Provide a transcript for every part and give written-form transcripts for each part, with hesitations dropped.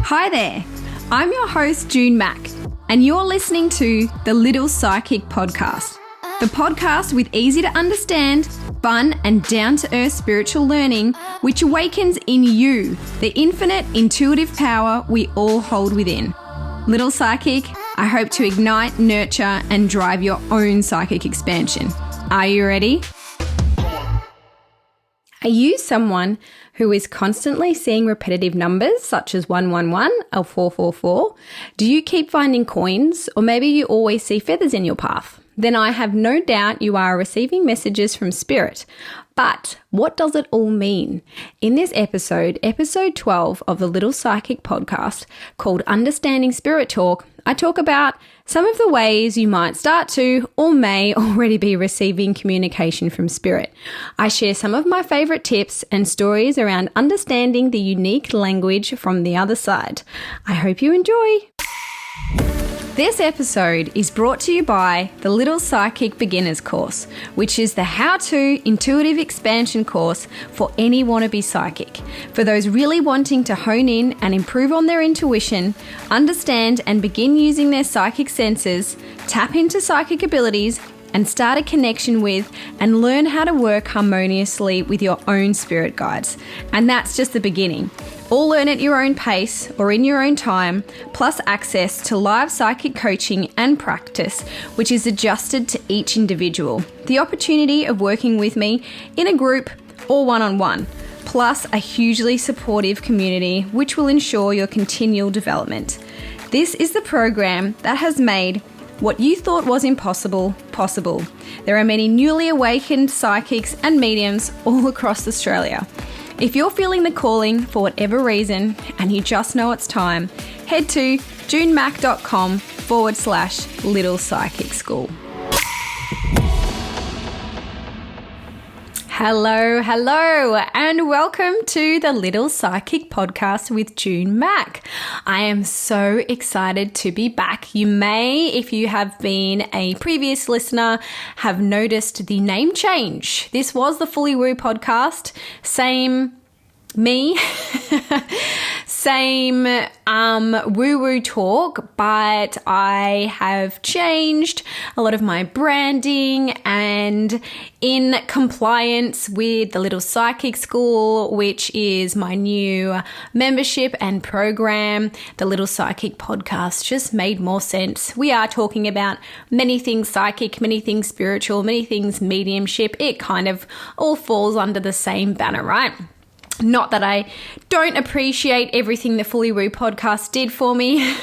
Hi there, I'm your host June Mack, and you're listening to the Little Psychic Podcast, the podcast with easy to understand, fun and down-to-earth spiritual learning which awakens in you the infinite intuitive power we all hold within. Little Psychic, I hope to ignite, nurture and drive your own psychic expansion. Are you ready? Are you someone who is constantly seeing repetitive numbers such as 111 or 444? Do you keep finding coins, or maybe you always see feathers in your path? Then I have no doubt you are receiving messages from Spirit. But what does it all mean? In this episode 12 of the Little Psychic Podcast called Understanding Spirit Talk, I talk about some of the ways you might start to or may already be receiving communication from Spirit. I share some of my favorite tips and stories around understanding the unique language from the other side. I hope you enjoy. This episode is brought to you by the Little Psychic Beginners course, which is the how-to intuitive expansion course for any wannabe psychic. For those really wanting to hone in and improve on their intuition, understand and begin using their psychic senses, tap into psychic abilities, and start a connection with and learn how to work harmoniously with your own spirit guides. And that's just the beginning. All learn at your own pace or in your own time, plus access to live psychic coaching and practice, which is adjusted to each individual. The opportunity of working with me in a group or one-on-one, plus a hugely supportive community, which will ensure your continual development. This is the program that has made what you thought was impossible, possible. There are many newly awakened psychics and mediums all across Australia. If you're feeling the calling for whatever reason and you just know it's time, head to junemack.com/Little Psychic School. Hello, and welcome to the Little Psychic Podcast with June Mack. I am so excited to be back. You may, if you have been a previous listener, have noticed the name change. This was the Fully Woo podcast, same me, same woo-woo talk, but I have changed a lot of my branding and in compliance with the Little Psychic School, which is my new membership and program, the Little Psychic Podcast just made more sense. We are talking about many things psychic, many things spiritual, many things mediumship. It kind of all falls under the same banner, right? Not that I don't appreciate everything the Fully Woo podcast did for me.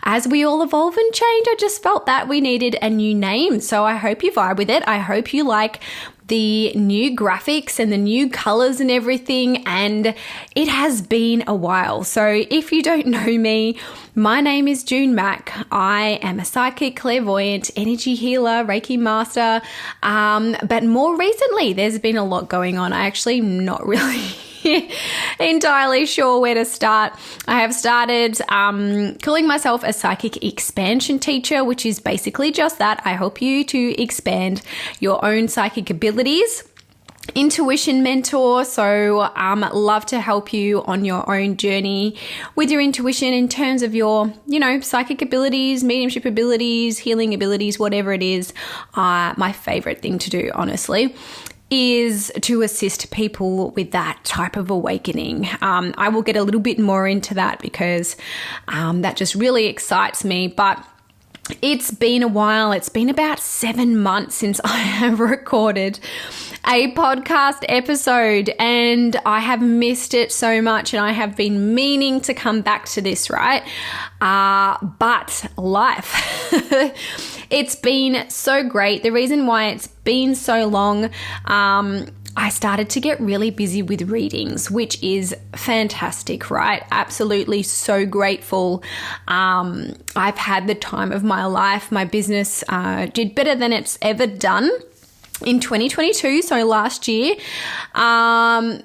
As we all evolve and change, I just felt that we needed a new name. So I hope you vibe with it. I hope you like the new graphics and the new colors and everything. And it has been a while. So if you don't know me, my name is June Mack. I am a psychic, clairvoyant, energy healer, Reiki master. But more recently, there's been a lot going on. I actually am not really entirely sure where to start. I have started calling myself a psychic expansion teacher, which is basically just that. I help you to expand your own psychic abilities. Intuition mentor, so love to help you on your own journey with your intuition in terms of your, psychic abilities, mediumship abilities, healing abilities, whatever it is. My favorite thing to do, honestly, is to assist people with that type of awakening. I will get a little bit more into that because that just really excites me. But it's been a while. It's been about 7 months since I have recorded a podcast episode and I have missed it so much and I have been meaning to come back to this, right? But life, it's been so great. The reason why it's been so long, I started to get really busy with readings, which is fantastic, right? Absolutely so grateful. I've had the time of my life. My business did better than it's ever done in 2022, so last year. And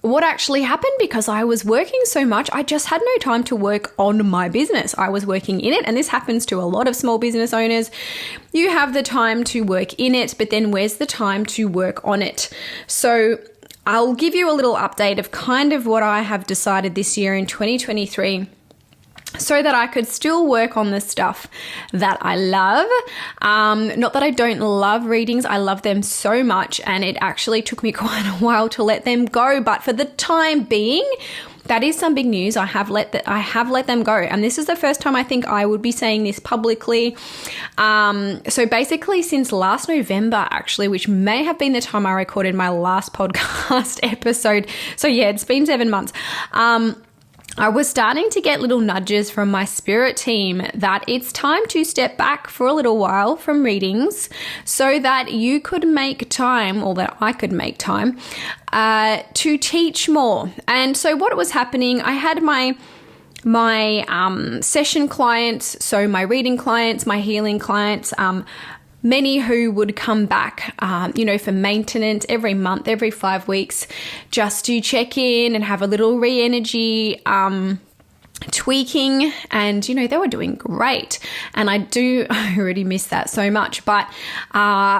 what actually happened, because I was working so much, I just had no time to work on my business. I was working in it, and this happens to a lot of small business owners. You have the time to work in it, but then where's the time to work on it? So I'll give you a little update of kind of what I have decided this year in 2023 so that I could still work on the stuff that I love. Not that I don't love readings, I love them so much, and it actually took me quite a while to let them go. But for the time being, that is some big news. I have let them go. And this is the first time I think I would be saying this publicly. So basically since last November, actually, which may have been the time I recorded my last podcast episode. So yeah, it's been 7 months. I was starting to get little nudges from my spirit team that it's time to step back for a little while from readings so that you could make time, or that I could make time, to teach more. And so what was happening, I had my session clients, so my reading clients, my healing clients, many who would come back, for maintenance every month, every 5 weeks, just to check in and have a little re-energy tweaking. And, they were doing great. And I already miss that so much. But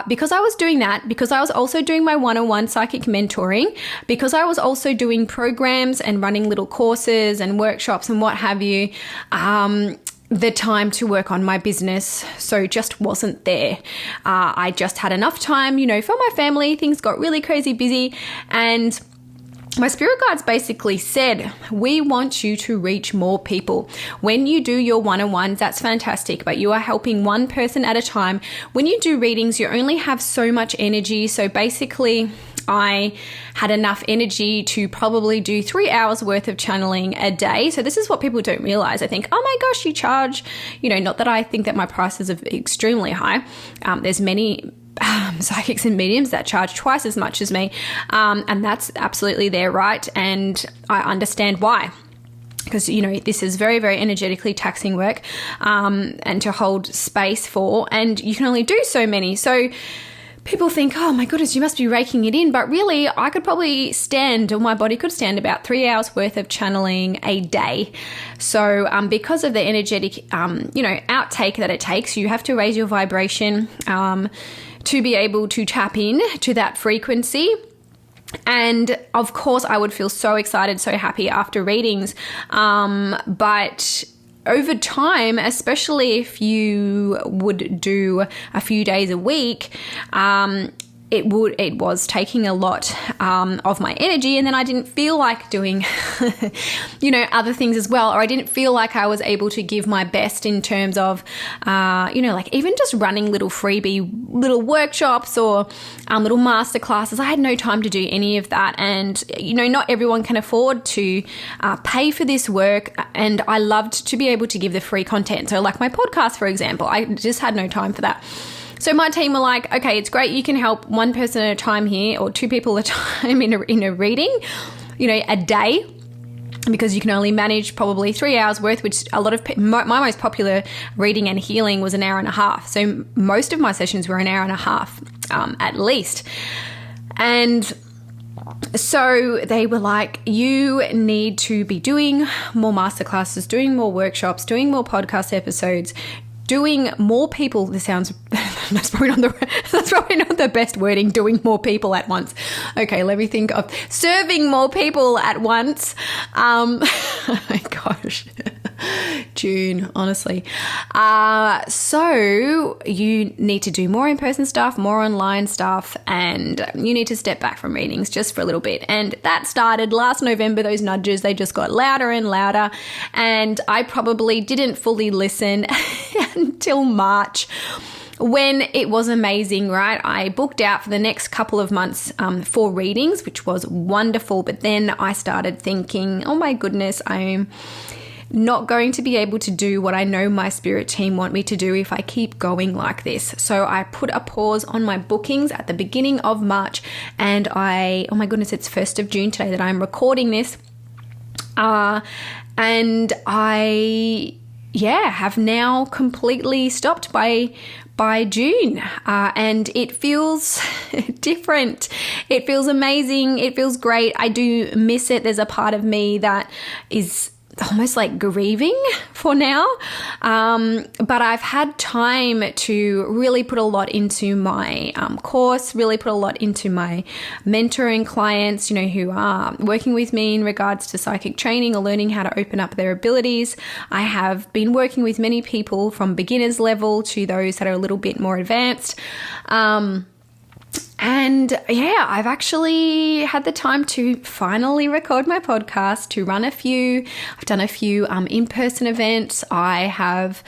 because I was doing that, because I was also doing my one-on-one psychic mentoring, because I was also doing programs and running little courses and workshops and what have you, the time to work on my business just wasn't there. I just had enough time, for my family. Things got really crazy busy, and my spirit guides basically said, we want you to reach more people. When you do your one-on-ones, that's fantastic, but you are helping one person at a time. When you do readings, you only have so much energy. So basically, I had enough energy to probably do 3 hours worth of channeling a day. So this is what people don't realize. I think, oh my gosh, you charge, not that I think that my prices are extremely high. There's many psychics and mediums that charge twice as much as me. And that's absolutely their right. And I understand why. Because, this is very, very energetically taxing work and to hold space for. And you can only do so many. So people think, oh my goodness, you must be raking it in. But really, I could probably my body could stand about 3 hours worth of channeling a day. So because of the energetic, outtake that it takes, you have to raise your vibration to be able to tap in to that frequency. And of course, I would feel so excited, so happy after readings. But over time, especially if you would do a few days a week, it was taking a lot of my energy, and then I didn't feel like doing, other things as well, or I didn't feel like I was able to give my best in terms of, like even just running little freebie little workshops or little master classes. I had no time to do any of that, and not everyone can afford to pay for this work, and I loved to be able to give the free content. So like my podcast, for example, I just had no time for that. So my team were like, okay, it's great. You can help one person at a time here, or 2 people at a time in a reading, a day, because you can only manage probably 3 hours worth, which a lot of my most popular reading and healing was an hour and a half. So most of my sessions were an hour and a half, at least. And so they were like, you need to be doing more masterclasses, doing more workshops, doing more podcast episodes, doing more people. This sounds, that's probably not the best wording, doing more people at once. Okay, let me think of serving more people at once. Oh my gosh. June, honestly. So you need to do more in-person stuff, more online stuff, and you need to step back from readings just for a little bit. And that started last November. Those nudges, they just got louder and louder. And I probably didn't fully listen until March, when it was amazing, right? I booked out for the next couple of months for readings, which was wonderful. But then I started thinking, oh my goodness, I'm not going to be able to do what I know my spirit team want me to do if I keep going like this. So I put a pause on my bookings at the beginning of March, and oh my goodness, it's 1st of June today that I'm recording this. And I have now completely stopped by June, and it feels different. It feels amazing. It feels great. I do miss it. There's a part of me that is almost like grieving for now. But I've had time to really put a lot into my course, really put a lot into my mentoring clients, who are working with me in regards to psychic training or learning how to open up their abilities. I have been working with many people from beginners level to those that are a little bit more advanced. And yeah, I've actually had the time to finally record my podcast, to run a few. I've done a few in-person events. I have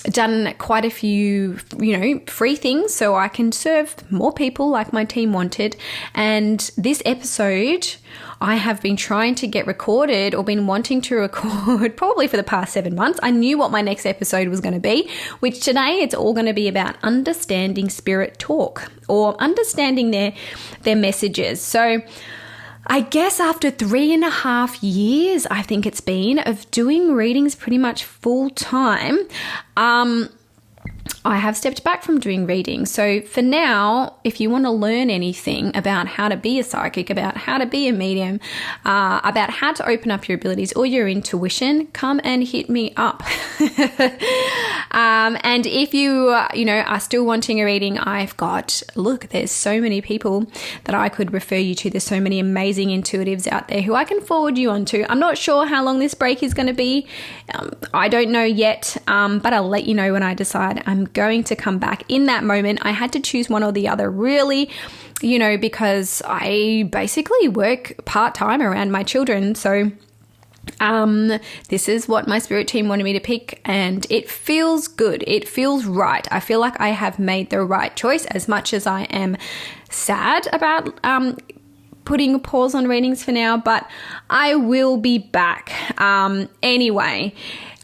done quite a few, free things so I can serve more people like my team wanted. And this episode, I have been trying to get recorded or been wanting to record probably for the past 7 months. I knew what my next episode was going to be, which today it's all going to be about understanding spirit talk or understanding their messages. So I guess after 3.5 years, I think it's been, of doing readings pretty much full time, I have stepped back from doing readings. So for now, if you want to learn anything about how to be a psychic, about how to be a medium, about how to open up your abilities or your intuition, come and hit me up. And if you, are still wanting a reading, there's so many people that I could refer you to. There's so many amazing intuitives out there who I can forward you on to. I'm not sure how long this break is going to be. I don't know yet, but I'll let you know when I decide I'm going to come back. In that moment, I had to choose one or the other, really, because I basically work part-time around my children. So this is what my spirit team wanted me to pick, and it feels good. It feels right. I feel like I have made the right choice, as much as I am sad about putting a pause on readings for now, but I will be back. Anyway,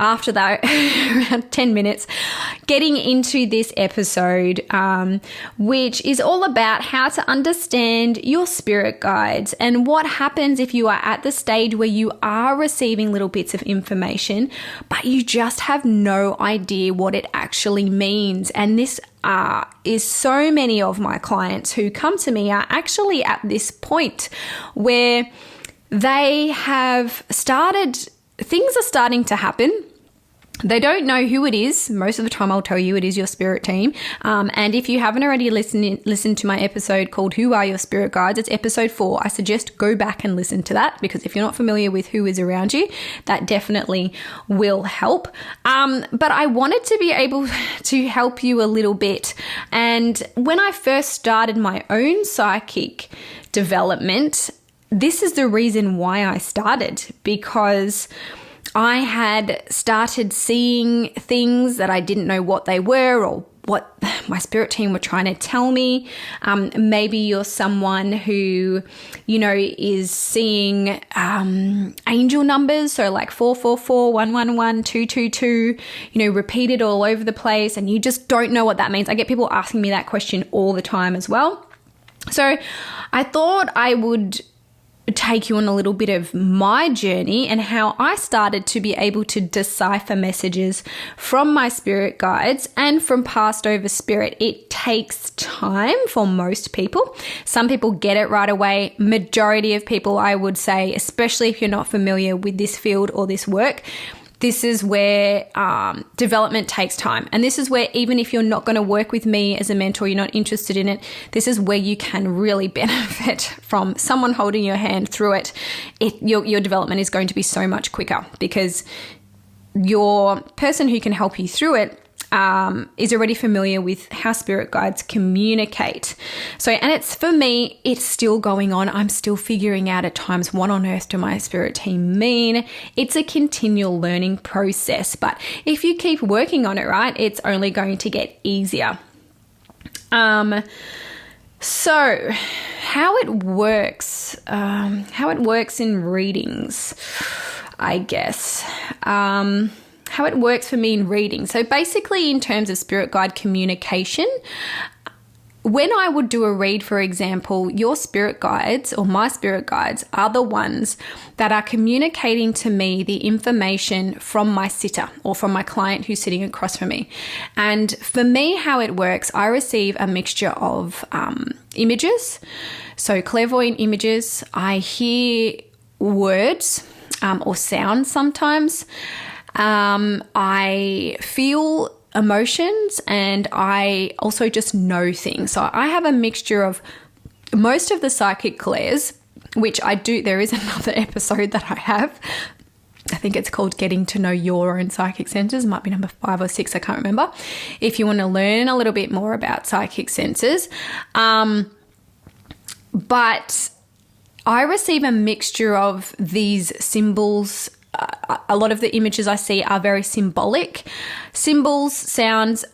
after that, around 10 minutes, getting into this episode, which is all about how to understand your spirit guides and what happens if you are at the stage where you are receiving little bits of information, but you just have no idea what it actually means. And this is so many of my clients who come to me are actually at this point where they have things are starting to happen. They don't know who it is. Most of the time I'll tell you it is your spirit team. And if you haven't already listened to my episode called Who Are Your Spirit Guides, it's episode 4. I suggest go back and listen to that, because if you're not familiar with who is around you, that definitely will help. But I wanted to be able to help you a little bit. And when I first started my own psychic development, this is the reason why I started, because I had started seeing things that I didn't know what they were or what my spirit team were trying to tell me. Maybe you're someone who, is seeing angel numbers, so like 444, 111, 222, repeated all over the place, and you just don't know what that means. I get people asking me that question all the time as well. So I thought I would take you on a little bit of my journey and how I started to be able to decipher messages from my spirit guides and from past over spirit. It takes time for most people. Some people get it right away. Majority of people, I would say, especially if you're not familiar with this field or this work, this is where development takes time. And this is where, even if you're not going to work with me as a mentor, you're not interested in it, this is where you can really benefit from someone holding your hand through it. Your development is going to be so much quicker, because your person who can help you through it is already familiar with how spirit guides communicate. So, and it's, for me, it's still going on. I'm still figuring out at times, what on earth do my spirit team mean? It's a continual learning process, but if you keep working on it, right, it's only going to get easier. So how it works in readings, I guess. How it works for me in reading. So basically, in terms of spirit guide communication, when I would do a read, for example, your spirit guides or my spirit guides are the ones that are communicating to me the information from my sitter or from my client who's sitting across from me. And for me, how it works, I receive a mixture of images. So clairvoyant images, I hear words, or sounds sometimes. I feel emotions, and I also just know things. So I have a mixture of most of the psychic clairs, which I do. There is another episode that I have. I think it's called Getting to Know Your Own Psychic Senses. It might be number 5 or 6. I can't remember. If you want to learn a little bit more about psychic senses. But I receive a mixture of these symbols. A lot of the images I see are very symbolic. Symbols, sounds,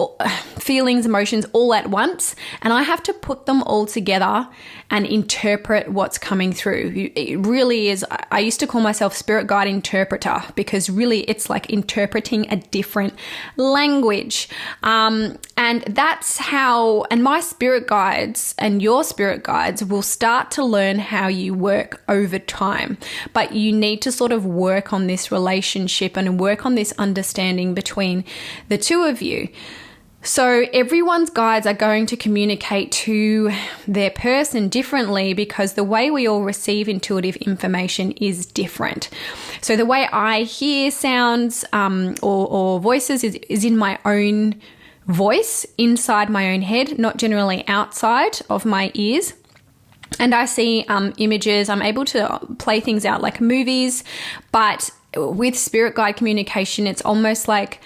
feelings, emotions all at once. And I have to put them all together and interpret what's coming through. It really is. I used to call myself spirit guide interpreter, because really it's like interpreting a different language. And that's how, and my spirit guides and your spirit guides will start to learn how you work over time. But you need to sort of work on this relationship and work on this understanding between the two of you. So everyone's guides are going to communicate to their person differently, because the way we all receive intuitive information is different. So the way I hear sounds or voices is in my own voice, inside my own head, not generally outside of my ears. And I see images. I'm able to play things out like movies, but with spirit guide communication, it's almost like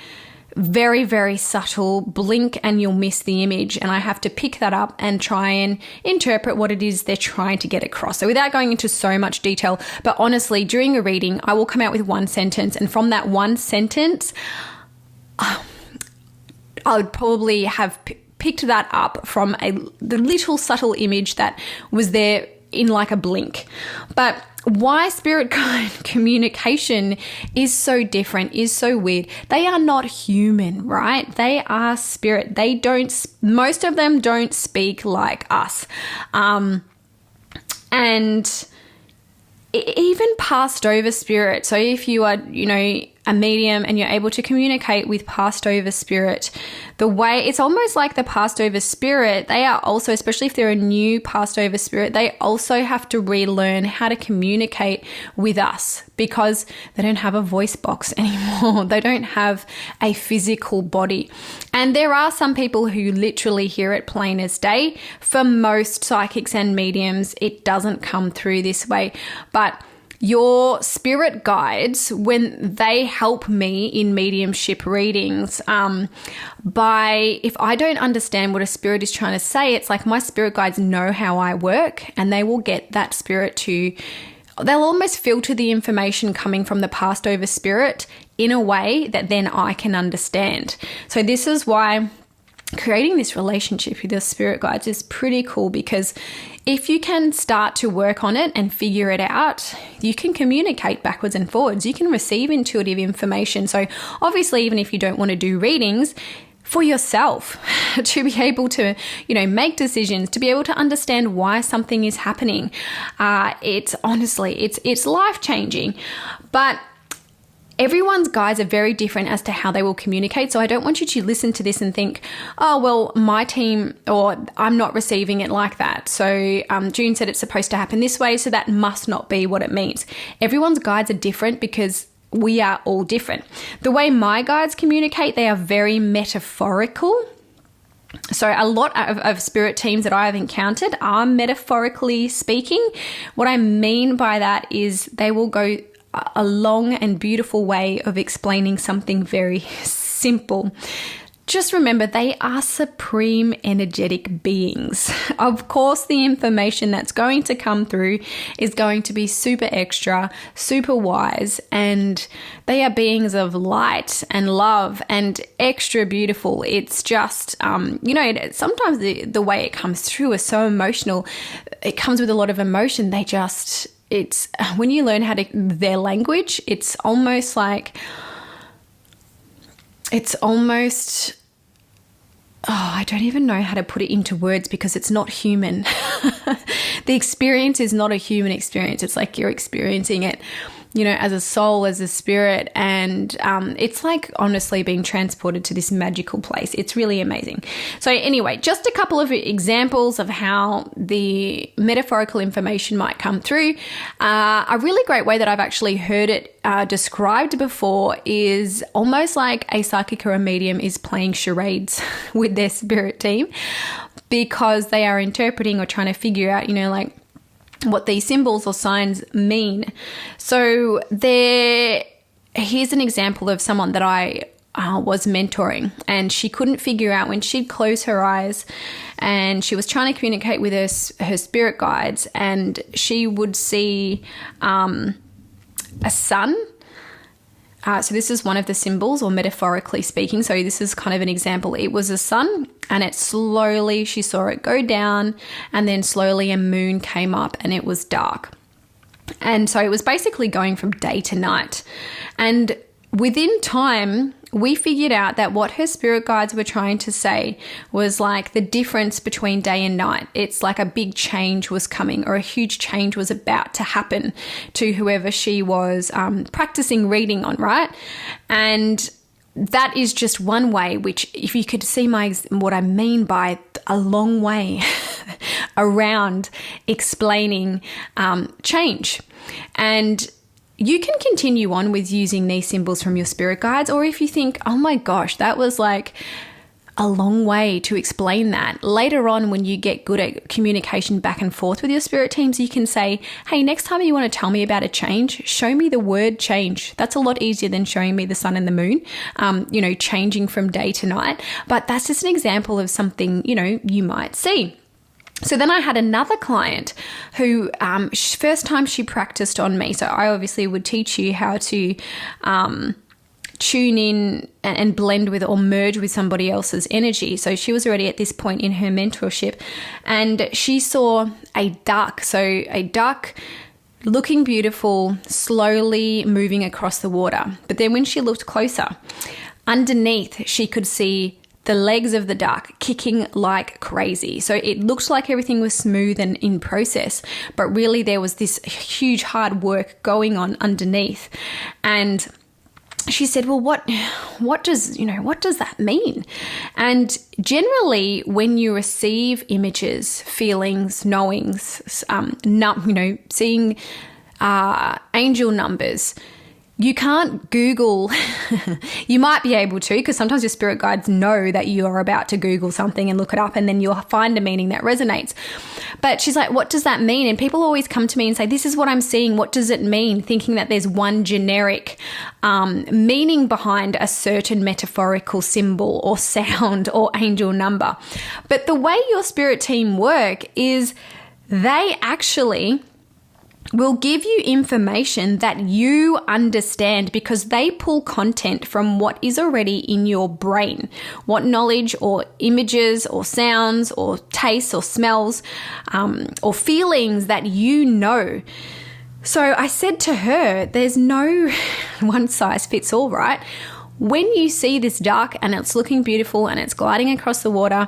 very, very subtle. Blink and you'll miss the image, and I have to pick that up and try and interpret what it is they're trying to get across. So without going into so much detail, but honestly, during a reading, I will come out with one sentence, and from that one sentence, I would probably have picked that up from the little subtle image that was there in like a blink. But why spirit guide communication is so different, is so weird. They are not human, right? They are spirit. Most of them don't speak like us. And even passed over spirit. So if you are, a medium and you're able to communicate with passed over spirit, it's almost like the passed over spirit, they are also, especially if they're a new passed over spirit, they also have to relearn how to communicate with us, because they don't have a voice box anymore. They don't have a physical body. And there are some people who literally hear it plain as day. For most psychics and mediums, it doesn't come through this way. But your spirit guides, when they help me in mediumship readings, if I don't understand what a spirit is trying to say, it's like my spirit guides know how I work, and they will get that spirit they'll almost filter the information coming from the passed over spirit in a way that then I can understand. So this is why creating this relationship with your spirit guides is pretty cool, because if you can start to work on it and figure it out, you can communicate backwards and forwards. You can receive intuitive information. So obviously, even if you don't want to do readings, for yourself, to be able to, make decisions, to be able to understand why something is happening. It's life-changing. But everyone's guides are very different as to how they will communicate. So I don't want you to listen to this and think, oh, well, my team, or I'm not receiving it like that. So June said it's supposed to happen this way, so that must not be what it means. Everyone's guides are different, because we are all different. The way my guides communicate, they are very metaphorical. So a lot of spirit teams that I have encountered are metaphorically speaking. What I mean by that is they will go a long and beautiful way of explaining something very simple. Just remember, they are supreme energetic beings. Of course, the information that's going to come through is going to be super extra, super wise, and they are beings of light and love and extra beautiful. It's just, sometimes the way it comes through is so emotional. It comes with a lot of emotion. It's when you learn their language, it's almost, I don't even know how to put it into words, because it's not human. The experience is not a human experience. It's like you're experiencing it as a soul, as a spirit. And it's like honestly being transported to this magical place. It's really amazing. So anyway, just a couple of examples of how the metaphorical information might come through. A really great way that I've actually heard it described before is almost like a psychic or a medium is playing charades with their spirit team, because they are interpreting or trying to figure out, like what these symbols or signs mean. So here's an example of someone that I was mentoring, and she couldn't figure out when she'd close her eyes and she was trying to communicate with her spirit guides, and she would see a sun. So this is one of the symbols, or metaphorically speaking. So this is kind of an example. It was a sun, and she saw it go down, and then slowly a moon came up and it was dark. And so it was basically going from day to night. And within time, we figured out that what her spirit guides were trying to say was like the difference between day and night. It's like a big change was coming, or a huge change was about to happen to whoever she was practicing reading on, right? And that is just one way, which if you could see what I mean by a long way around explaining change. And you can continue on with using these symbols from your spirit guides, or if you think, oh my gosh, that was like a long way to explain that. Later on, when you get good at communication back and forth with your spirit teams, you can say, hey, next time you want to tell me about a change, show me the word change. That's a lot easier than showing me the sun and the moon, changing from day to night. But that's just an example of something, you might see. So then I had another client who, first time she practiced on me. So I obviously would teach you how to tune in and blend with or merge with somebody else's energy. So she was already at this point in her mentorship, and she saw a duck. So a duck looking beautiful, slowly moving across the water. But then when she looked closer, underneath she could see the legs of the duck kicking like crazy. So it looked like everything was smooth and in process, but really there was this huge hard work going on underneath. And she said, well, what does that mean? And generally when you receive images, feelings, knowings, seeing angel numbers, you can't Google. You might be able to, because sometimes your spirit guides know that you are about to Google something and look it up, and then you'll find a meaning that resonates. But she's like, what does that mean? And people always come to me and say, this is what I'm seeing. What does it mean? Thinking that there's one generic meaning behind a certain metaphorical symbol or sound or angel number. But the way your spirit team work is they actually will give you information that you understand, because they pull content from what is already in your brain, what knowledge or images or sounds or tastes or smells or feelings that you know. So I said to her, there's no one size fits all, right? When you see this duck and it's looking beautiful and it's gliding across the water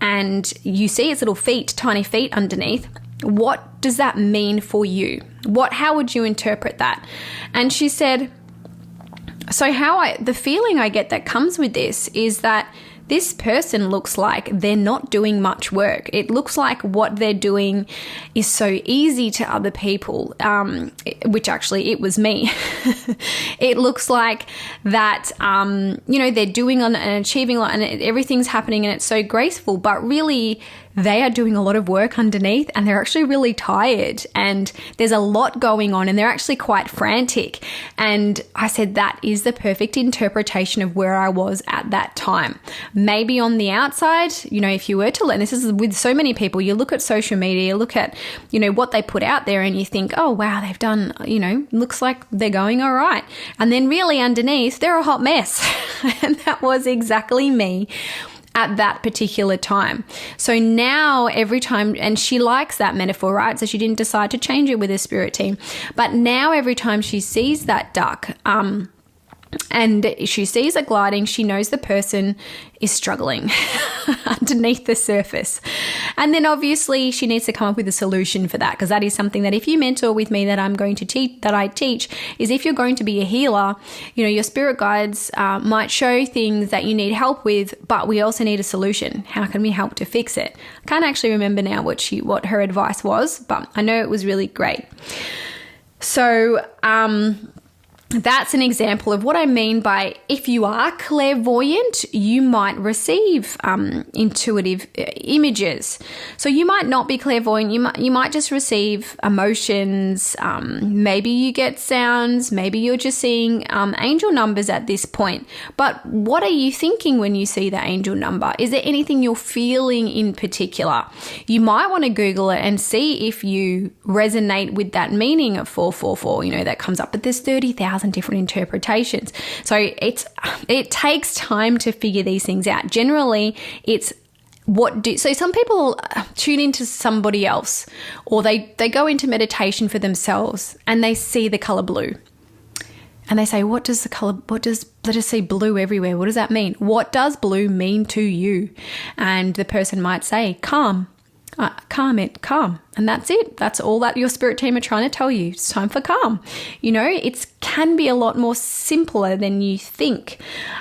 and you see its little feet, tiny feet underneath, what does that mean for you? How would you interpret that? And she said, so the feeling I get that comes with this is that this person looks like they're not doing much work. It looks like what they're doing is so easy to other people, which actually it was me. It looks like that, they're doing and achieving a lot and everything's happening and it's so graceful, but really they are doing a lot of work underneath and they're actually really tired and there's a lot going on and they're actually quite frantic. And I said, that is the perfect interpretation of where I was at that time. Maybe on the outside, if you were to learn, this is with so many people, you look at social media, you look at, what they put out there and you think, oh, wow, they've done, looks like they're going all right. And then really underneath, they're a hot mess. And that was exactly me at that particular time. So now every time, and she likes that metaphor, right? So she didn't decide to change it with her spirit team. But now every time she sees that duck, and she sees it gliding. She knows the person is struggling underneath the surface. And then obviously she needs to come up with a solution for that, because that is something that if you mentor with me that I'm going to teach, that I teach, is if you're going to be a healer, your spirit guides might show things that you need help with, but we also need a solution. How can we help to fix it? I can't actually remember now what her advice was, but I know it was really great. So, that's an example of what I mean by, if you are clairvoyant, you might receive intuitive images. So you might not be clairvoyant. You might just receive emotions. Maybe you get sounds. Maybe you're just seeing angel numbers at this point. But what are you thinking when you see the angel number? Is there anything you're feeling in particular? You might want to Google it and see if you resonate with that meaning of 444. That comes up. But there's 30,000 different interpretations. So it takes time to figure these things out. Generally, it's so some people tune into somebody else, or they go into meditation for themselves and they see the color blue. And they say, let us see blue everywhere. What does that mean? What does blue mean to you? And the person might say, calm. Calm. And that's it. That's all that your spirit team are trying to tell you. It's time for calm. It can be a lot more simpler than you think.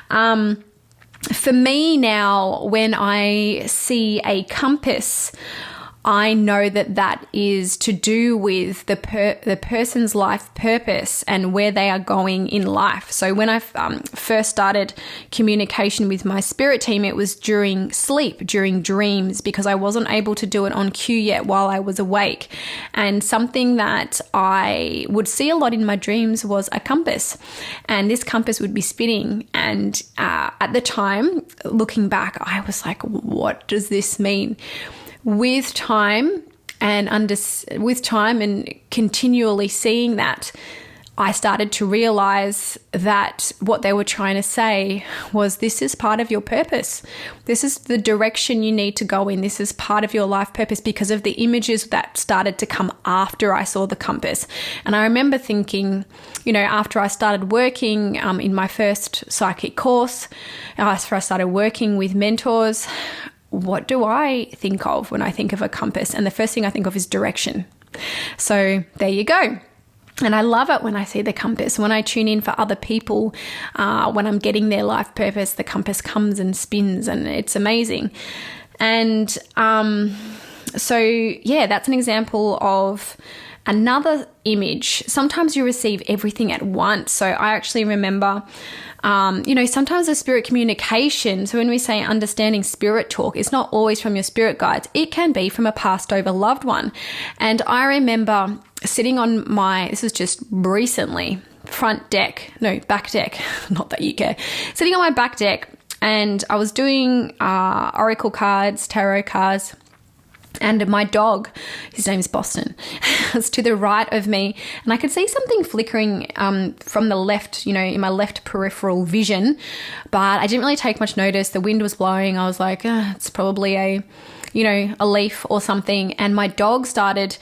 For me now, when I see a compass, I know that is to do with the person's life purpose and where they are going in life. So when I first started communication with my spirit team, it was during sleep, during dreams, because I wasn't able to do it on cue yet while I was awake. And something that I would see a lot in my dreams was a compass. And this compass would be spinning. And at the time, looking back, I was like, what does this mean? With time and continually seeing that, I started to realize that what they were trying to say was, this is part of your purpose. This is the direction you need to go in. This is part of your life purpose, because of the images that started to come after I saw the compass. And I remember thinking, after I started working in my first psychic course, after I started working with mentors, what do I think of when I think of a compass? And the first thing I think of is direction. So there you go. And I love it when I see the compass. When I tune in for other people, when I'm getting their life purpose, the compass comes and spins, and it's amazing. And so, that's an example of another image. Sometimes you receive everything at once. So I actually remember, sometimes the spirit communication, so when we say understanding spirit talk, it's not always from your spirit guides. It can be from a passed over loved one. And I remember sitting on this was just recently, back deck, not that you care, sitting on my back deck, and I was doing oracle cards, tarot cards. And my dog, his name is Boston, was to the right of me, and I could see something flickering from the left, in my left peripheral vision, but I didn't really take much notice. The wind was blowing. I was like, it's probably a leaf or something. And my dog started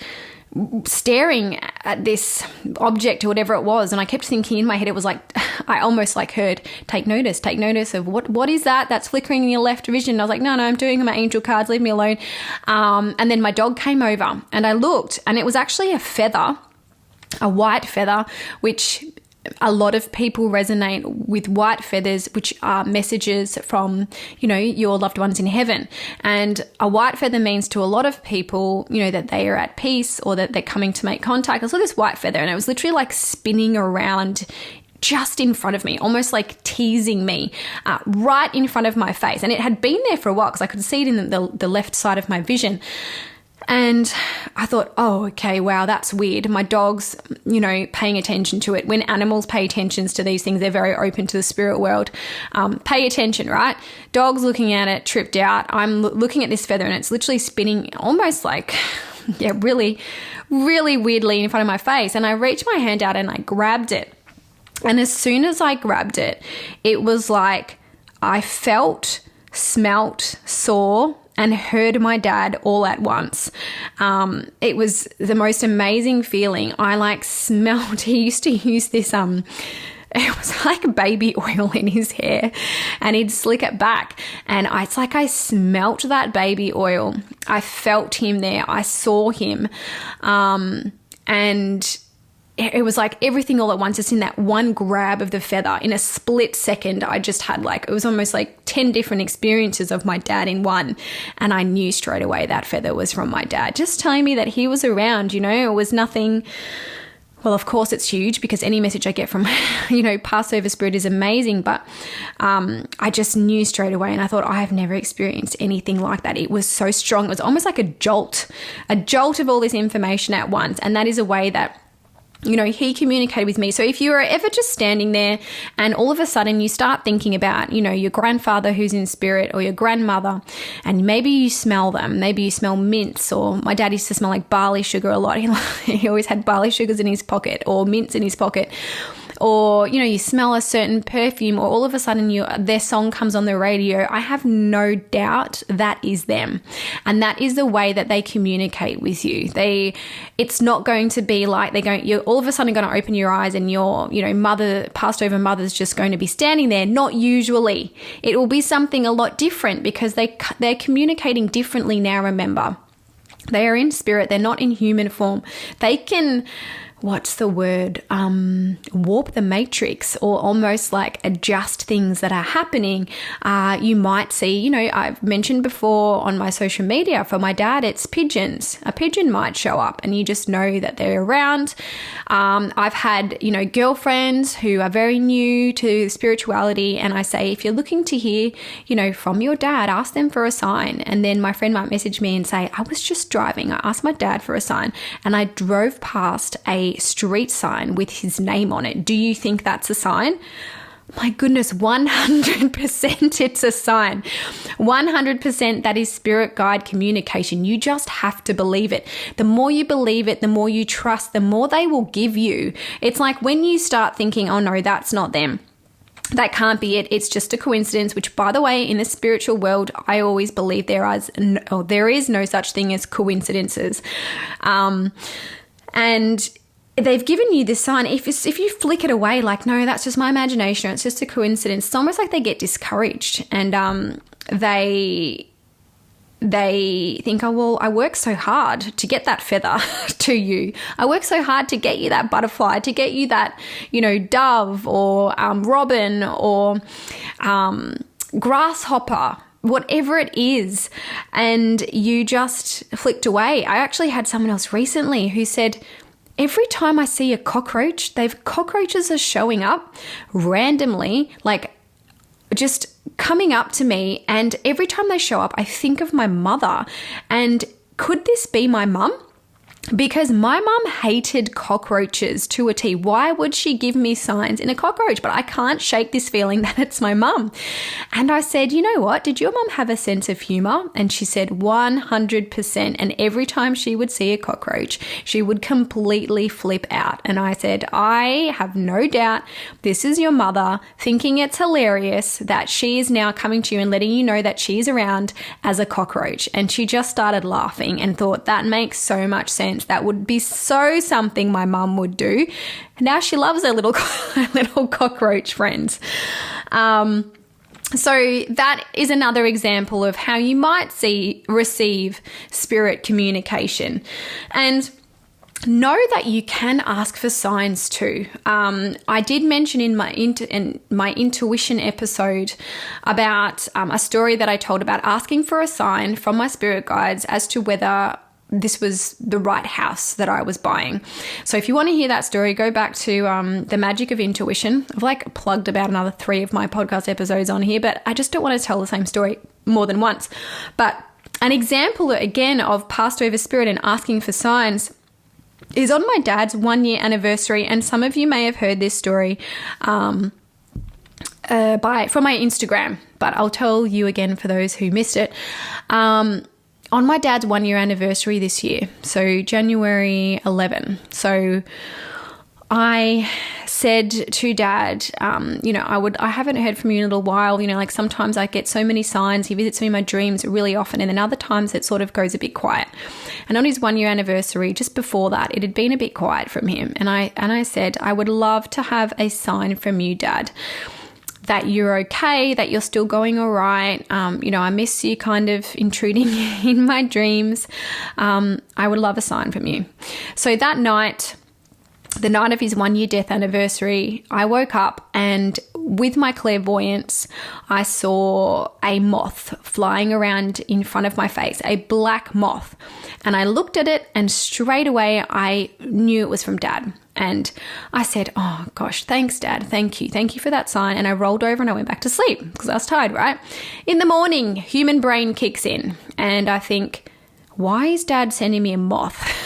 staring at this object or whatever it was, and I kept thinking in my head, it was like, I almost heard, take notice of what is that's flickering in your left vision. And I was like, no, I'm doing my angel cards, leave me alone. And then my dog came over, and I looked, and it was actually a feather, a white feather, which a lot of people resonate with white feathers, which are messages from, your loved ones in heaven. And a white feather means to a lot of people, that they are at peace, or that they're coming to make contact. I saw this white feather, and it was literally spinning around just in front of me, almost teasing me, right in front of my face. And it had been there for a while, because I could see it in the left side of my vision. And I thought, oh, okay, wow, that's weird. My dog's, paying attention to it. When animals pay attention to these things, they're very open to the spirit world. Pay attention, right? Dog's looking at it, tripped out. I'm looking at this feather, and it's literally spinning almost really, really weirdly in front of my face. And I reached my hand out and I grabbed it. And as soon as I grabbed it, it was like I felt, smelt, saw, and heard my dad all at once. It was the most amazing feeling. I smelled, he used to use this it was like baby oil in his hair, and he'd slick it back. And it's like I smelt that baby oil. I felt him there. I saw him. And it was like everything all at once, just in that one grab of the feather. In a split second, I just had it was almost like 10 different experiences of my dad in one. And I knew straight away that feather was from my dad, just telling me that he was around. It was nothing. Well, of course it's huge, because any message I get from, Passover Spirit is amazing. But I just knew straight away, and I thought, I have never experienced anything like that. It was so strong. It was almost like a jolt of all this information at once. And that is a way that he communicated with me. So if you are ever just standing there and all of a sudden you start thinking about, your grandfather who's in spirit, or your grandmother, and maybe you smell them, maybe you smell mints, or my dad used to smell like barley sugar a lot. He always had barley sugars in his pocket, or mints in his pocket. Or, you smell a certain perfume, or all of a sudden their song comes on the radio. I have no doubt that is them. And that is the way that they communicate with you. It's not going to be like you're all of a sudden going to open your eyes and your, passed over mother's just going to be standing there. Not usually. It will be something a lot different, because they're communicating differently now, remember. They are in spirit. They're not in human form. They can... what's the word? Warp the matrix, or almost like adjust things that are happening. You might see, I've mentioned before on my social media, for my dad, it's pigeons. A pigeon might show up and you just know that they're around. I've had, girlfriends who are very new to spirituality, and I say, if you're looking to hear, from your dad, ask them for a sign. And then my friend might message me and say, I was just driving. I asked my dad for a sign, and I drove past a street sign with his name on it. Do you think that's a sign? My goodness, 100% it's a sign. 100% that is spirit guide communication. You just have to believe it. The more you believe it, the more you trust, the more they will give you. It's like when you start thinking, oh no, that's not them. That can't be it. It's just a coincidence, which, by the way, in the spiritual world, I always believe there is no such thing as coincidences. And they've given you this sign. If you flick it away, like, no, that's just my imagination, it's just a coincidence, it's almost like they get discouraged, and they think, oh, well, I worked so hard to get that feather to you. I worked so hard to get you that butterfly, to get you that, dove, or robin, or grasshopper, whatever it is, and you just flicked away. I actually had someone else recently who said, every time I see a cockroach, cockroaches are showing up randomly, like just coming up to me. And every time they show up, I think of my mother. And could this be my mum? Because my mum hated cockroaches to a T. Why would she give me signs in a cockroach? But I can't shake this feeling that it's my mum. And I said, you know what? Did your mum have a sense of humor? And she said 100%. And every time she would see a cockroach, she would completely flip out. And I said, I have no doubt this is your mother thinking it's hilarious that she is now coming to you and letting you know that she's around as a cockroach. And she just started laughing and thought, that makes so much sense. That would be so something my mum would do. Now she loves her little cockroach friends. So that is another example of how you might receive spirit communication. And know that you can ask for signs too. I did mention in my intuition episode about a story that I told about asking for a sign from my spirit guides as to whether this was the right house that I was buying. So if you want to hear that story, go back to The Magic of Intuition. I've plugged about another 3 of my podcast episodes on here, but I just don't want to tell the same story more than once. But an example, again, of passed over spirit and asking for signs is on my dad's 1-year anniversary. And some of you may have heard this story from my Instagram, but I'll tell you again for those who missed it. On my dad's 1-year anniversary this year, so January 11. So I said to Dad, I haven't heard from you in a little while. Like sometimes I get so many signs. He visits me in my dreams really often. And then other times it sort of goes a bit quiet. And on his 1-year anniversary, just before that, it had been a bit quiet from him. And I said, I would love to have a sign from you, Dad, that you're okay, that you're still going all right. I miss you kind of intruding in my dreams. I would love a sign from you. So that night, the night of his 1-year death anniversary, I woke up and with my clairvoyance, I saw a moth flying around in front of my face, a black moth. And I looked at it and straight away I knew it was from Dad. And I said, oh gosh, thanks, Dad. Thank you. Thank you for that sign. And I rolled over and I went back to sleep because I was tired, right? In the morning, human brain kicks in and I think, why is Dad sending me a moth?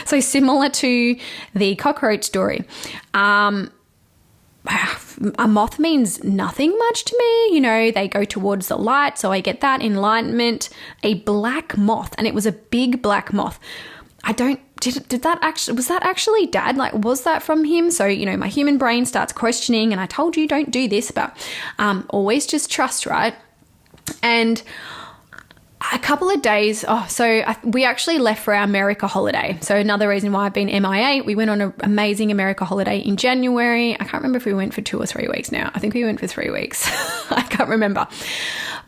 So similar to the cockroach story, a moth means nothing much to me. They go towards the light. So I get that enlightenment, a black moth, and it was a big black moth. Was that actually Dad? Like, was that from him? So, my human brain starts questioning and I told you don't do this, but always just trust, right? And a couple of days, we actually left for our America holiday. So another reason why I've been MIA, we went on an amazing America holiday in January. I can't remember if we went for 2 or 3 weeks now. I think we went for 3 weeks. I can't remember.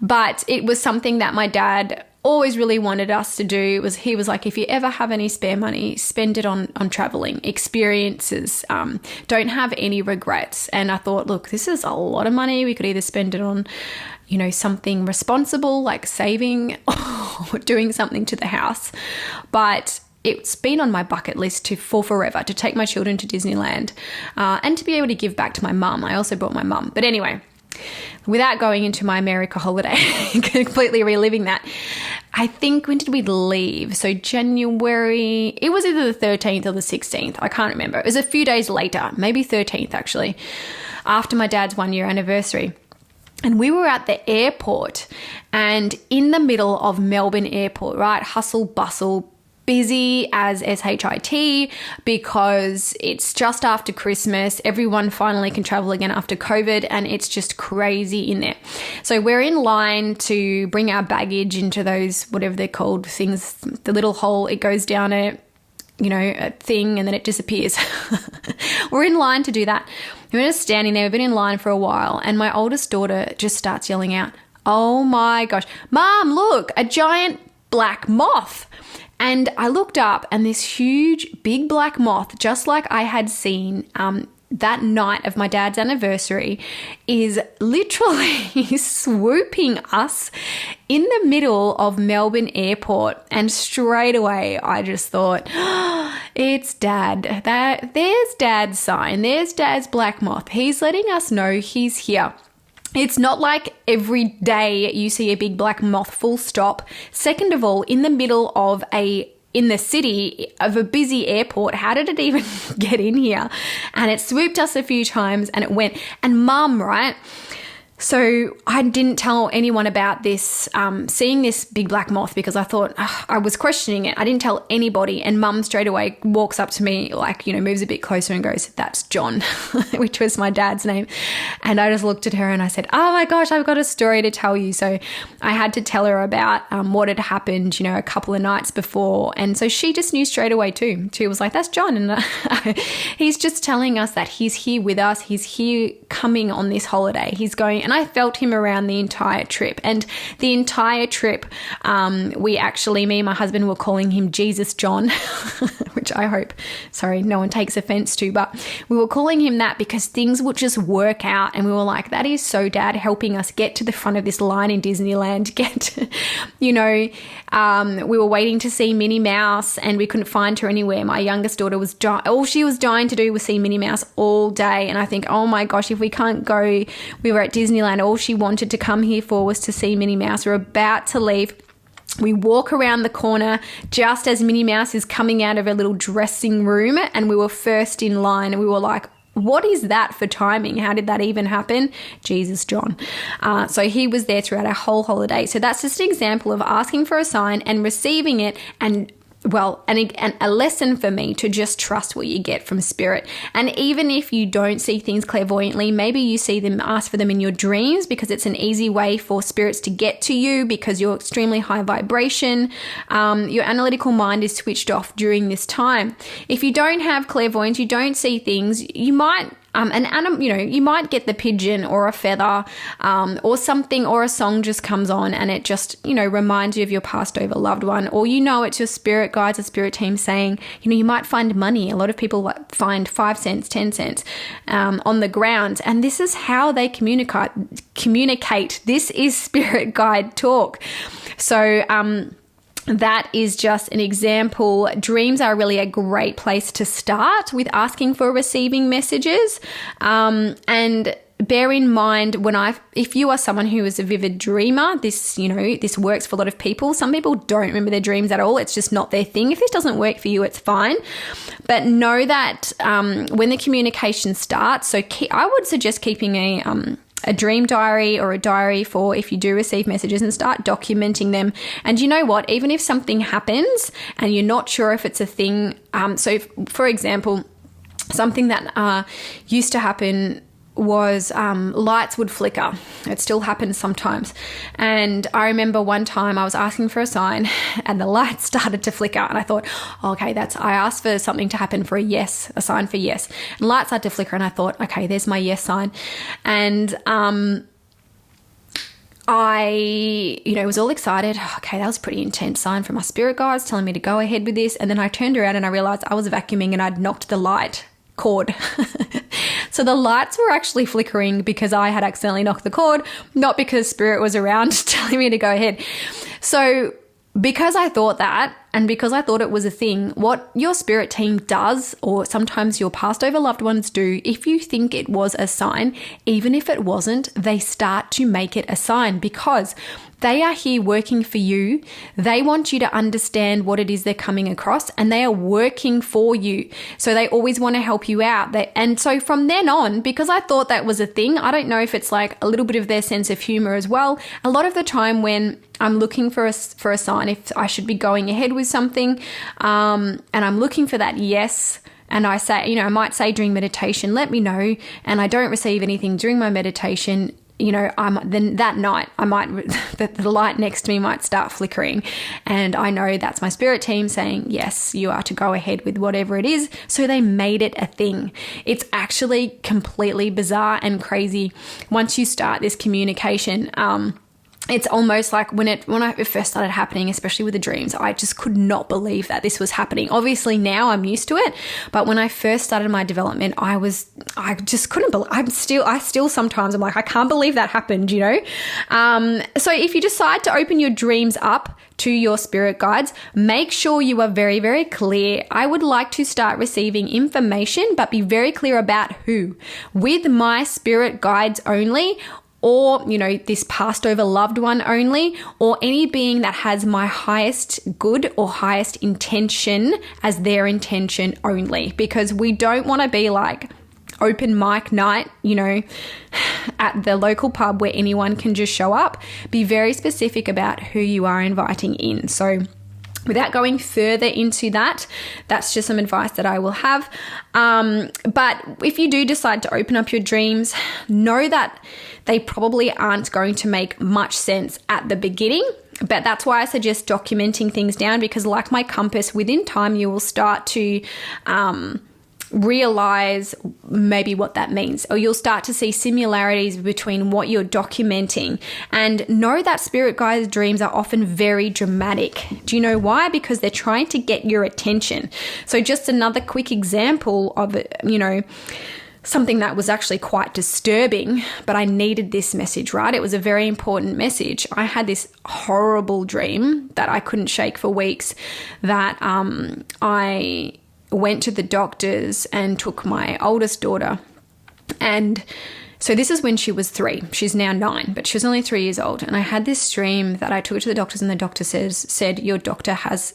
But it was something that my dad always really wanted us to do. He was like, if you ever have any spare money, spend it on traveling, experiences, don't have any regrets. And I thought, look, this is a lot of money. We could either spend it on something responsible like saving or doing something to the house. But it's been on my bucket list for forever to take my children to Disneyland and to be able to give back to my mum. I also brought my mum. But anyway, without going into my America holiday, completely reliving that, I think, when did we leave? So January, it was either the 13th or the 16th. I can't remember. It was a few days later, maybe 13th actually, after my dad's 1-year anniversary. And we were at the airport and in the middle of Melbourne airport, right? Hustle, bustle, busy as SHIT because it's just after Christmas. Everyone finally can travel again after COVID and it's just crazy in there. So we're in line to bring our baggage into those, whatever they're called, things, the little hole, it goes down a thing and then it disappears. We're in line to do that. We're just standing there. We've been in line for a while and my oldest daughter just starts yelling out, oh my gosh, Mom, look, a giant black moth. And I looked up and this huge big black moth, just like I had seen that night of my dad's anniversary, is literally swooping us in the middle of Melbourne airport. And straight away I just thought, it's Dad. There's Dad's sign. There's Dad's black moth. He's letting us know he's here. It's not like every day you see a big black moth, full stop. Second of all, in the middle of in the city of a busy airport, how did it even get in here? And it swooped us a few times and it went. And Mum, right? So I didn't tell anyone about this, seeing this big black moth, because I thought I was questioning it. I didn't tell anybody. And Mum straight away walks up to me, moves a bit closer and goes, that's John, which was my dad's name. And I just looked at her and I said, oh my gosh, I've got a story to tell you. So I had to tell her about what had happened, a couple of nights before. And so she just knew straight away too. She was like, that's John. And he's just telling us that he's here with us. He's here coming on this holiday. He's going. And I felt him around the entire trip. And the entire trip, me and my husband were calling him Jesus John, which I hope, no one takes offense to, but we were calling him that because things would just work out. And we were like, that is so Dad helping us get to the front of this line in Disneyland, we were waiting to see Minnie Mouse and we couldn't find her anywhere. My youngest daughter all she was dying to do was see Minnie Mouse all day. And I think, oh my gosh, if we can't go, we were at Disneyland, all she wanted to come here for was to see Minnie Mouse. We're about to leave. We walk around the corner just as Minnie Mouse is coming out of her little dressing room and we were first in line and we were like, what is that for timing? How did that even happen? Jesus, John. So he was there throughout our whole holiday. So that's just an example of asking for a sign and receiving it and a lesson for me to just trust what you get from spirit. And even if you don't see things clairvoyantly, maybe you see them, ask for them in your dreams, because it's an easy way for spirits to get to you because you're extremely high vibration. Your analytical mind is switched off during this time. If you don't have clairvoyance, you don't see things, you might you might get the pigeon or a feather or something, or a song just comes on and it just, reminds you of your passed over loved one, or it's your spirit guides, a spirit team saying, you might find money. A lot of people find 5 cents, 10 cents on the ground, and this is how they communicate. This is spirit guide talk. So, that is just an example. Dreams are really a great place to start with asking for receiving messages. And bear in mind, if you are someone who is a vivid dreamer, this works for a lot of people. Some people don't remember their dreams at all. It's just not their thing. If this doesn't work for you, it's fine. But know that when the communication starts, I would suggest keeping a dream diary or a diary for if you do receive messages, and start documenting them. And you know what? Even if something happens and you're not sure if it's a thing, for example, something that used to happen was lights would flicker. It still happens sometimes. And I remember one time I was asking for a sign and the lights started to flicker, and I thought, okay, I asked for something to happen for a sign for yes. And lights started to flicker and I thought, okay, there's my yes sign. And I was all excited. Okay, that was a pretty intense sign from my spirit guides telling me to go ahead with this. And then I turned around and I realized I was vacuuming and I'd knocked the light cord. So the lights were actually flickering because I had accidentally knocked the cord, not because spirit was around telling me to go ahead. So because I thought that, and because I thought it was a thing, what your spirit team does, or sometimes your passed over loved ones do, if you think it was a sign, even if it wasn't, they start to make it a sign, because they are here working for you. They want you to understand what it is they're coming across, and they are working for you. So they always want to help you out. And so from then on, because I thought that was a thing, I don't know if it's like a little bit of their sense of humor as well. A lot of the time when I'm looking for a sign, if I should be going ahead with something, and I'm looking for that yes, and I say, I might say during meditation, let me know, and I don't receive anything during my meditation, then that night the light next to me might start flickering, and I know that's my spirit team saying, yes, you are to go ahead with whatever it is. So they made it a thing. It's actually completely bizarre and crazy once you start this communication. It's almost like when it first started happening, especially with the dreams, I just could not believe that this was happening. Obviously now I'm used to it, but when I first started my development, I just couldn't believe. I still sometimes I'm like, I can't believe that happened, So if you decide to open your dreams up to your spirit guides, make sure you are very, very clear. I would like to start receiving information, but be very clear about who. With my spirit guides only, or, this passed over loved one only, or any being that has my highest good or highest intention as their intention only, because we don't want to be like open mic night, at the local pub where anyone can just show up. Be very specific about who you are inviting in. So without going further into that, that's just some advice that I will have. But if you do decide to open up your dreams, know that they probably aren't going to make much sense at the beginning. But that's why I suggest documenting things down, because like my compass, within time you will start to realize maybe what that means, or you'll start to see similarities between what you're documenting. And know that spirit guides' dreams are often very dramatic. Do you know why? Because they're trying to get your attention. So just another quick example of it, something that was actually quite disturbing, but I needed this message, right? It was a very important message. I had this horrible dream that I couldn't shake for weeks, that I went to the doctors and took my oldest daughter. And so this is when she was 3. She's now 9, but she was only 3 years old. And I had this dream that I took her to the doctors, and the doctor said, your daughter has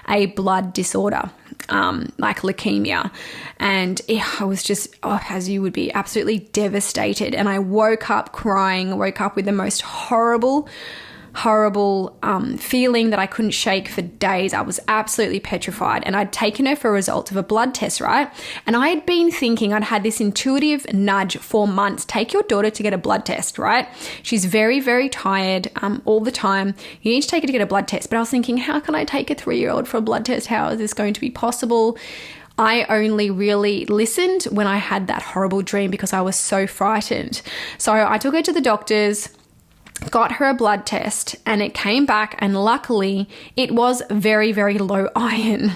a blood disorder, like leukemia. And I was just, as you would be, absolutely devastated. And I woke up crying, woke up with the most horrible horrible feeling that I couldn't shake for days. I was absolutely petrified, and I'd taken her for a result of a blood test, right? And I had been thinking, I'd had this intuitive nudge for months, take your daughter to get a blood test, right? She's very, very tired all the time. You need to take her to get a blood test. But I was thinking, how can I take a 3-year-old for a blood test? How is this going to be possible? I only really listened when I had that horrible dream because I was so frightened. So I took her to the doctors, got her a blood test, and it came back, and luckily it was very, very low iron.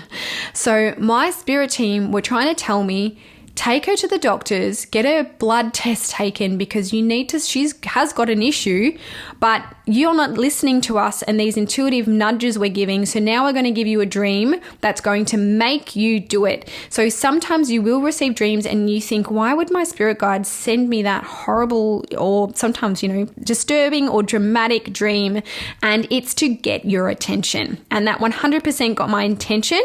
So my spirit team were trying to tell me, take her to the doctors, get her blood test taken because you need to, she has got an issue, but you're not listening to us and these intuitive nudges we're giving. So now we're going to give you a dream that's going to make you do it. So sometimes you will receive dreams and you think, why would my spirit guides send me that horrible or sometimes, disturbing or dramatic dream? And it's to get your attention. And that 100% got my attention.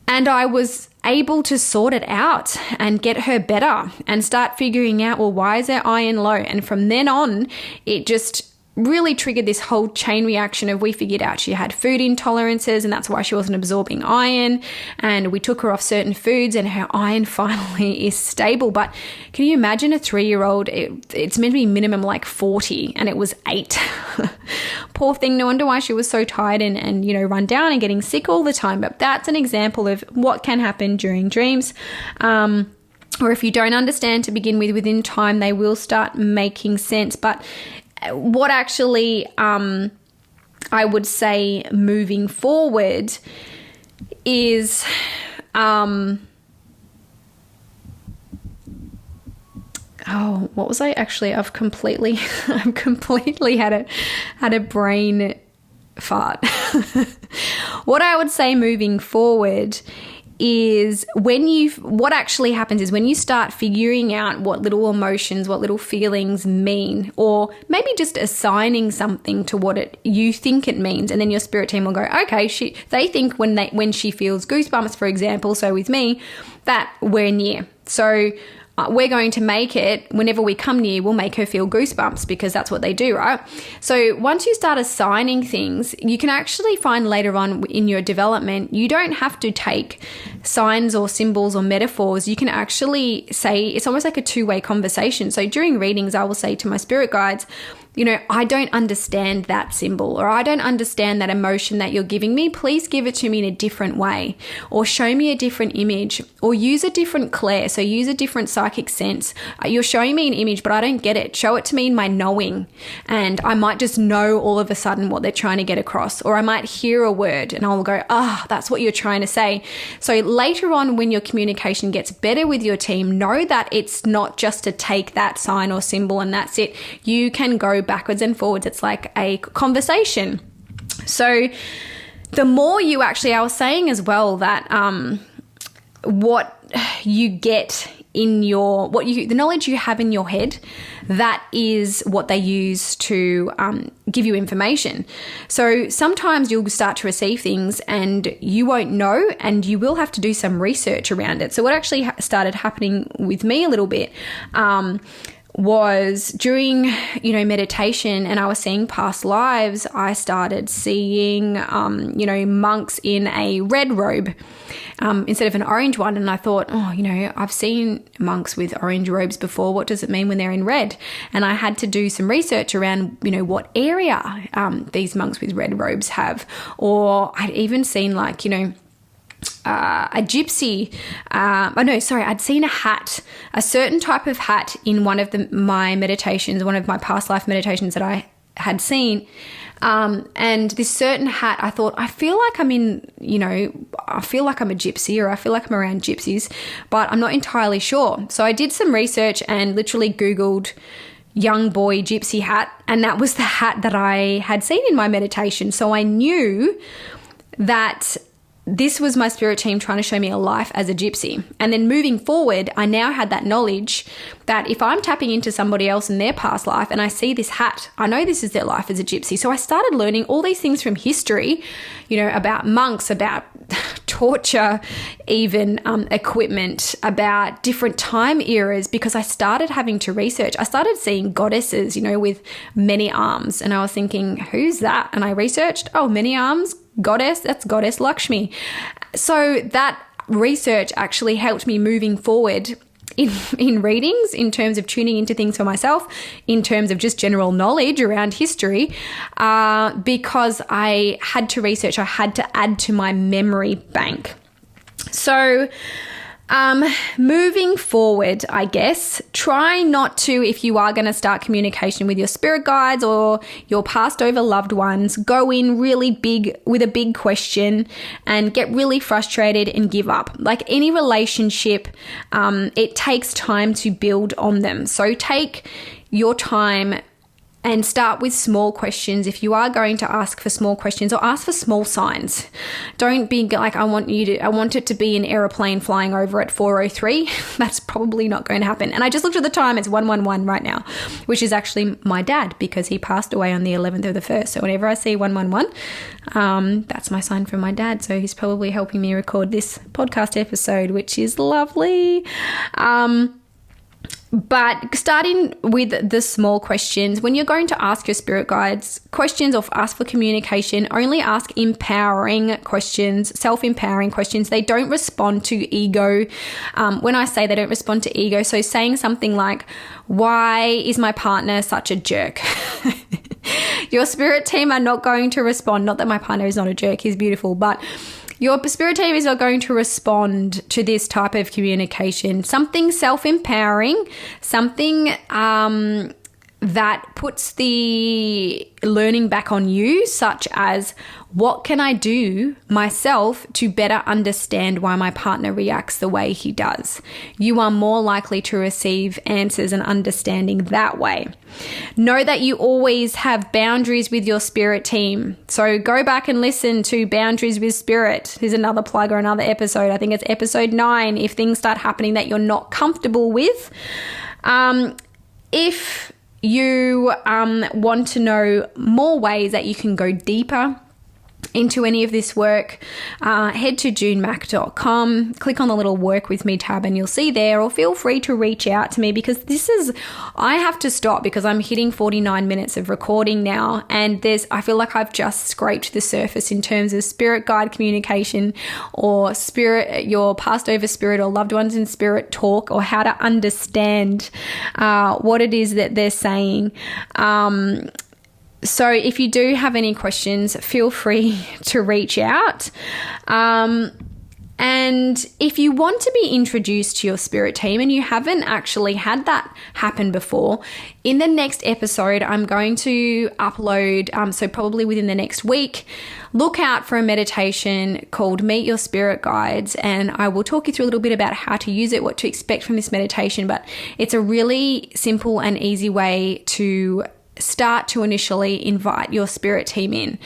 And I was able to sort it out and get her better and start figuring out, well, why is her iron low? And from then on, it just really triggered this whole chain reaction of we figured out she had food intolerances and that's why she wasn't absorbing iron, and we took her off certain foods and her iron finally is stable. But can you imagine a 3-year-old? It's meant to be minimum like 40 and it was 8. Poor thing. No wonder why she was so tired and run down and getting sick all the time. But that's an example of what can happen during dreams. Or if you don't understand to begin with, within time they will start making sense. But what actually I would say moving forward is what was I actually? I've completely had a brain fart. What I would say moving forward is what actually happens is when you start figuring out what little emotions, what little feelings mean, or maybe just assigning something to what you think it means, and then your spirit team will go, okay, they think when she feels goosebumps, for example, so with me, that we're near. So we're going to make it, whenever we come near, we'll make her feel goosebumps because that's what they do, right? So once you start assigning things, you can actually find later on in your development, you don't have to take signs or symbols or metaphors. You can actually say, it's almost like a two-way conversation. So during readings, I will say to my spirit guides, I don't understand that symbol, or I don't understand that emotion that you're giving me. Please give it to me in a different way, or show me a different image, or use a different clair. So use a different psychic sense. You're showing me an image, but I don't get it. Show it to me in my knowing. And I might just know all of a sudden what they're trying to get across, or I might hear a word and I'll go, that's what you're trying to say. So later on, when your communication gets better with your team, know that it's not just to take that sign or symbol and that's it. You can go backwards and forwards. It's like a conversation. So the more you actually, I was saying as well that what you get in the knowledge you have in your head, that is what they use to give you information. So sometimes you'll start to receive things and you won't know, and you will have to do some research around it. So what actually started happening with me a little bit was during, meditation, and I was seeing past lives, I started seeing, monks in a red robe instead of an orange one. And I thought, I've seen monks with orange robes before. What does it mean when they're in red? And I had to do some research around, what area these monks with red robes have. Or I'd even seen a gypsy, I'd seen a hat, a certain type of hat in one of my meditations, one of my past life meditations that I had seen. And this certain hat, I thought, I feel like I'm in, I feel like I'm a gypsy, or I feel like I'm around gypsies, but I'm not entirely sure. So I did some research and literally Googled young boy gypsy hat, and that was the hat that I had seen in my meditation. So I knew that this was my spirit team trying to show me a life as a gypsy. And then moving forward, I now had that knowledge that if I'm tapping into somebody else in their past life and I see this hat, I know this is their life as a gypsy. So I started learning all these things from history, about monks, about torture, even equipment, about different time eras, because I started having to research. I started seeing goddesses, with many arms. And I was thinking, who's that? And I researched, many arms, goddess, that's goddess Lakshmi. So that research actually helped me moving forward in readings, in terms of tuning into things for myself, in terms of just general knowledge around history, because I had to research, I had to add to my memory bank. So moving forward, I guess, try not to, if you are going to start communication with your spirit guides or your passed over loved ones, go in really big with a big question and get really frustrated and give up. Like any relationship, it takes time to build on them. So take your time and start with small questions. If you are going to ask for small questions, or ask for small signs. Don't be like, I want it to be an aeroplane flying over at 4:03. That's probably not going to happen. And I just looked at the time, it's 1:11 right now, which is actually my dad, because he passed away on the 11th of the 1st. So whenever I see 111, that's my sign from my dad. So he's probably helping me record this podcast episode, which is lovely. But starting with the small questions, when you're going to ask your spirit guides questions or ask for communication, only ask empowering questions, self-empowering questions. They don't respond to ego. When I say they don't respond to ego, so saying something like, why is my partner such a jerk? Your spirit team are not going to respond. Not that my partner is not a jerk, he's beautiful, but your spirit team is not going to respond to this type of communication. Something self-empowering, something that puts the learning back on you, such as, what can I do myself to better understand why my partner reacts the way he does? You are more likely to receive answers and understanding that way. Know that you always have boundaries with your spirit team. So go back and listen to Boundaries with Spirit. Here's another plug or another episode. I think it's episode 9. If things start happening that you're not comfortable with, if you want to know more ways that you can go deeper into any of this work, head to junemac.com, click on the little work with me tab and you'll see there, or feel free to reach out to me, because I have to stop because I'm hitting 49 minutes of recording now, and I feel like I've just scraped the surface in terms of spirit guide communication, or your passed over spirit or loved ones in spirit talk, or how to understand what it is that they're saying. So if you do have any questions, feel free to reach out. And if you want to be introduced to your spirit team and you haven't actually had that happen before, in the next episode, I'm going to upload, so probably within the next week, look out for a meditation called Meet Your Spirit Guides, and I will talk you through a little bit about how to use it, what to expect from this meditation, but it's a really simple and easy way to start to initially invite your spirit team in.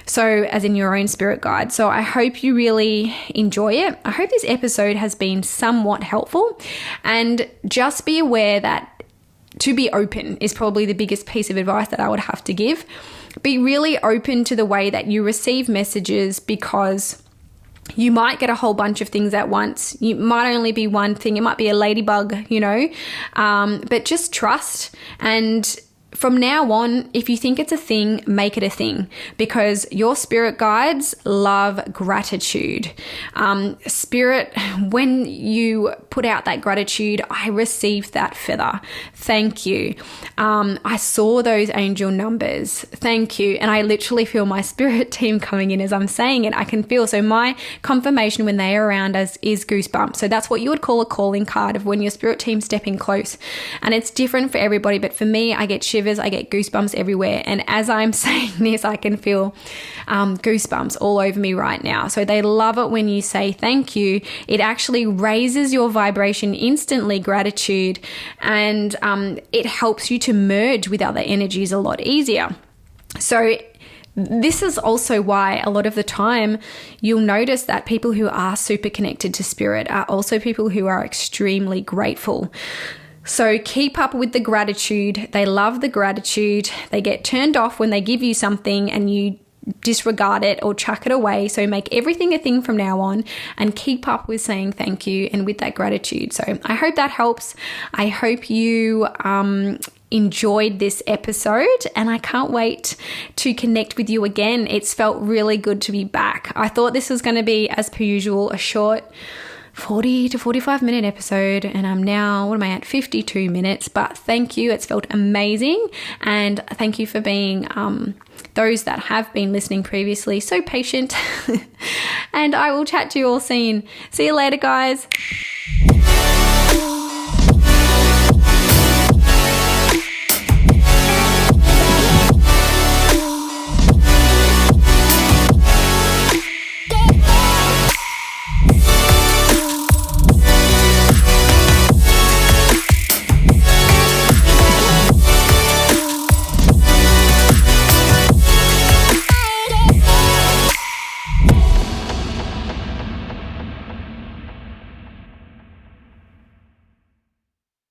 So as in your own spirit guide. So I hope you really enjoy it. I hope this episode has been somewhat helpful, and just be aware that to be open is probably the biggest piece of advice that I would have to give. Be really open to the way that you receive messages, because you might get a whole bunch of things at once. You might only be one thing. It might be a ladybug, but just trust. And from now on, if you think it's a thing, make it a thing, because your spirit guides love gratitude. Spirit, when you put out that gratitude, I received that feather. Thank you. I saw those angel numbers. Thank you. And I literally feel my spirit team coming in as I'm saying it. I can feel. So my confirmation when they are around us is goosebumps. So that's what you would call a calling card of when your spirit team's stepping close. And it's different for everybody. But for me, I get shivers. I get goosebumps everywhere. And as I'm saying this, I can feel goosebumps all over me right now. So they love it when you say thank you. It actually raises your vibration instantly, gratitude, and it helps you to merge with other energies a lot easier. So this is also why a lot of the time you'll notice that people who are super connected to spirit are also people who are extremely grateful. So keep up with the gratitude. They love the gratitude. They get turned off when they give you something and you disregard it or chuck it away. So make everything a thing from now on and keep up with saying thank you and with that gratitude. So I hope that helps. I hope you enjoyed this episode, and I can't wait to connect with you again. It's felt really good to be back. I thought this was going to be, as per usual, a short 40 to 45 minute episode, and I'm now, what am I at, 52 minutes, but thank you. It's felt amazing, and thank you for being those that have been listening previously so patient. And I will chat to you all soon. See you later, guys.